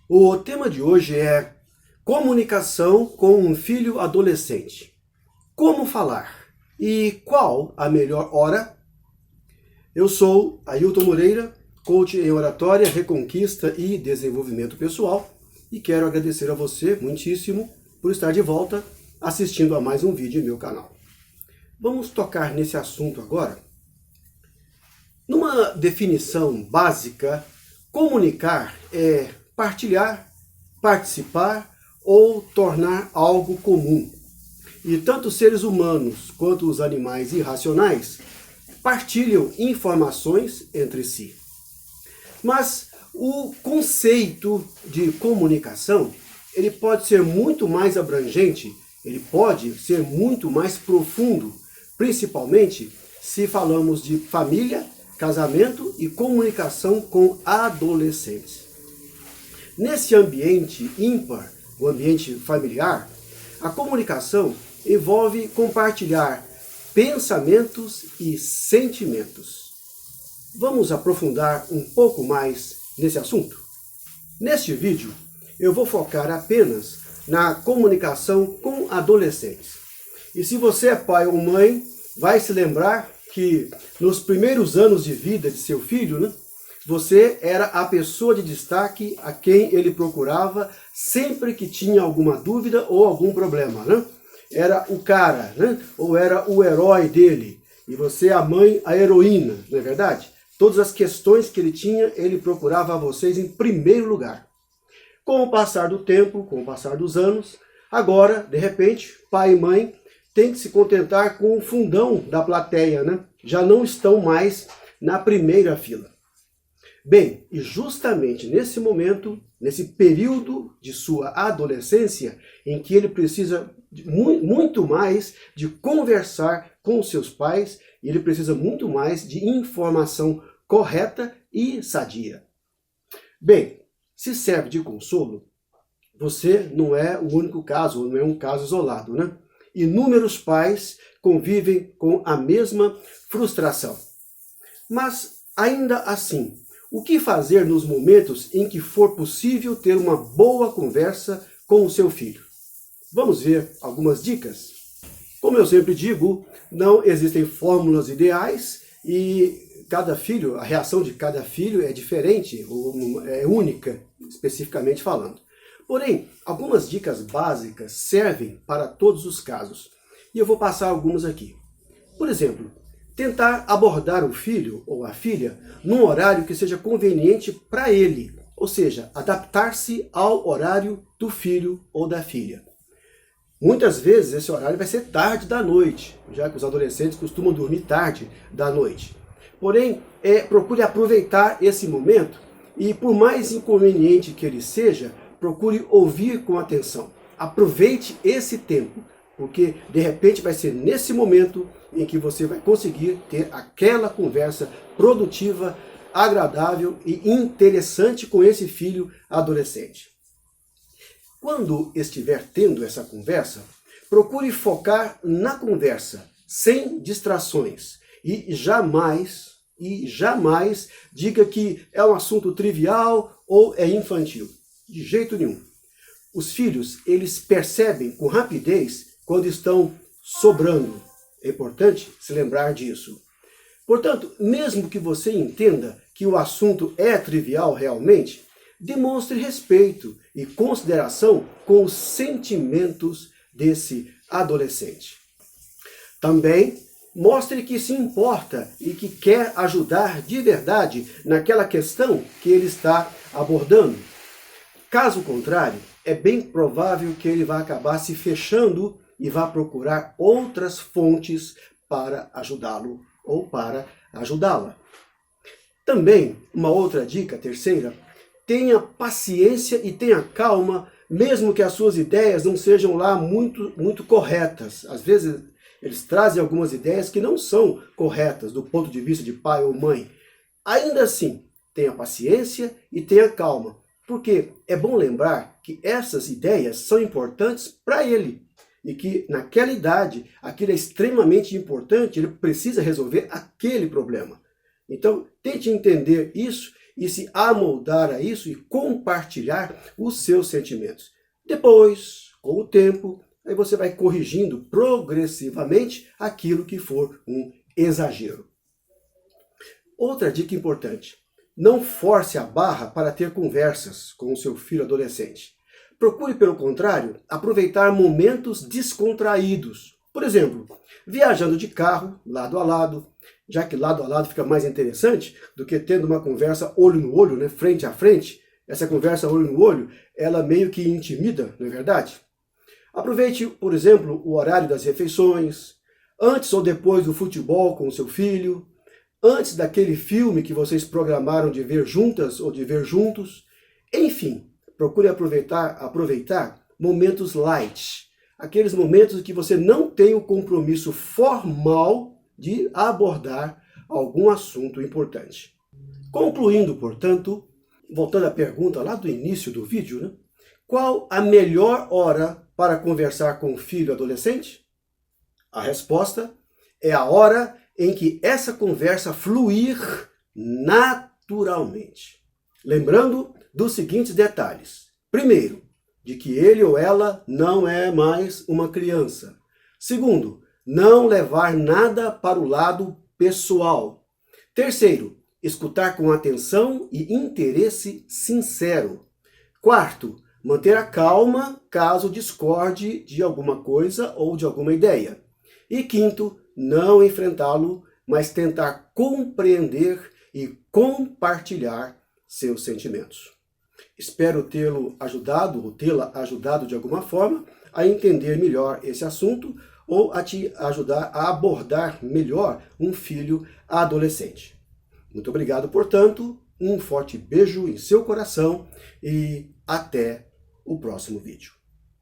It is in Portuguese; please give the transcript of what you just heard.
O tema de hoje é comunicação com um filho adolescente. Como falar? E qual a melhor hora? Eu sou Ailton Moreira, coach em oratória, reconquista e desenvolvimento pessoal, e quero agradecer a você muitíssimo por estar de volta assistindo a mais um vídeo em meu canal. Vamos tocar nesse assunto agora. Numa definição básica, comunicar é partilhar, participar ou tornar algo comum. E tanto os seres humanos quanto os animais irracionais partilham informações entre si. Mas o conceito de comunicação, ele pode ser muito mais abrangente, ele pode ser muito mais profundo, principalmente se falamos de família, casamento e comunicação com adolescentes. Nesse ambiente ímpar, o ambiente familiar, a comunicação envolve compartilhar pensamentos e sentimentos. Vamos aprofundar um pouco mais nesse assunto? Neste vídeo, eu vou focar apenas na comunicação com adolescentes. E se você é pai ou mãe, vai se lembrar que nos primeiros anos de vida de seu filho, você era a pessoa de destaque a quem ele procurava sempre que tinha alguma dúvida ou algum problema, Era o cara, Ou era o herói dele. E você, a mãe, a heroína, não é verdade? Todas as questões que ele tinha, ele procurava a vocês em primeiro lugar. Com o passar do tempo, com o passar dos anos, agora, de repente, pai e mãe têm que se contentar com o fundão da plateia, Já não estão mais na primeira fila. Bem, e justamente nesse momento, nesse período de sua adolescência, em que ele precisa muito mais de conversar com seus pais, e ele precisa muito mais de informação correta e sadia. Bem, se serve de consolo, você não é o único caso, não é um caso isolado, Inúmeros pais convivem com a mesma frustração. Mas, ainda assim, o que fazer nos momentos em que for possível ter uma boa conversa com o seu filho? Vamos ver algumas dicas? Como eu sempre digo, não existem fórmulas ideais e cada filho, a reação de cada filho é diferente, ou é única, especificamente falando. Porém, algumas dicas básicas servem para todos os casos. E eu vou passar algumas aqui. Por exemplo, tentar abordar o filho ou a filha num horário que seja conveniente para ele, ou seja, adaptar-se ao horário do filho ou da filha. Muitas vezes esse horário vai ser tarde da noite, já que os adolescentes costumam dormir tarde da noite. Porém, procure aproveitar esse momento e, por mais inconveniente que ele seja, procure ouvir com atenção. Aproveite esse tempo, porque de repente vai ser nesse momento em que você vai conseguir ter aquela conversa produtiva, agradável e interessante com esse filho adolescente. Quando estiver tendo essa conversa, procure focar na conversa, sem distrações, e jamais diga que é um assunto trivial ou é infantil. De jeito nenhum. Os filhos, eles percebem com rapidez quando estão sobrando. É importante se lembrar disso. Portanto, mesmo que você entenda que o assunto é trivial realmente, demonstre respeito e consideração com os sentimentos desse adolescente. Também mostre que se importa e que quer ajudar de verdade naquela questão que ele está abordando. Caso contrário, é bem provável que ele vá acabar se fechando e vá procurar outras fontes para ajudá-lo ou para ajudá-la. Também, uma outra dica, terceira, tenha paciência e tenha calma, mesmo que as suas ideias não sejam lá muito corretas. Às vezes, eles trazem algumas ideias que não são corretas do ponto de vista de pai ou mãe. Ainda assim, tenha paciência e tenha calma. Porque é bom lembrar que essas ideias são importantes para ele e que naquela idade aquilo é extremamente importante, ele precisa resolver aquele problema. Então, tente entender isso e se amoldar a isso e compartilhar os seus sentimentos. Depois, com o tempo, aí você vai corrigindo progressivamente aquilo que for um exagero. Outra dica importante: não force a barra para ter conversas com o seu filho adolescente. Procure, pelo contrário, aproveitar momentos descontraídos. Por exemplo, viajando de carro, lado a lado, já que lado a lado fica mais interessante do que tendo uma conversa olho no olho, né, frente a frente. Essa conversa olho no olho, ela meio que intimida, não é verdade? Aproveite, por exemplo, o horário das refeições, antes ou depois do futebol com o seu filho, antes daquele filme que vocês programaram de ver juntas ou de ver juntos. Enfim, procure aproveitar momentos light, aqueles momentos em que você não tem o compromisso formal de abordar algum assunto importante. Concluindo, portanto, voltando à pergunta lá do início do vídeo, né? Qual a melhor hora para conversar com o filho adolescente? A resposta é a hora em que essa conversa fluir naturalmente. Lembrando dos seguintes detalhes. Primeiro, de que ele ou ela não é mais uma criança. Segundo, não levar nada para o lado pessoal. Terceiro, escutar com atenção e interesse sincero. Quarto, manter a calma caso discorde de alguma coisa ou de alguma ideia. E quinto, não enfrentá-lo, mas tentar compreender e compartilhar seus sentimentos. Espero tê-lo ajudado ou tê-la ajudado de alguma forma a entender melhor esse assunto ou a te ajudar a abordar melhor um filho adolescente. Muito obrigado, portanto, um forte beijo em seu coração e até o próximo vídeo.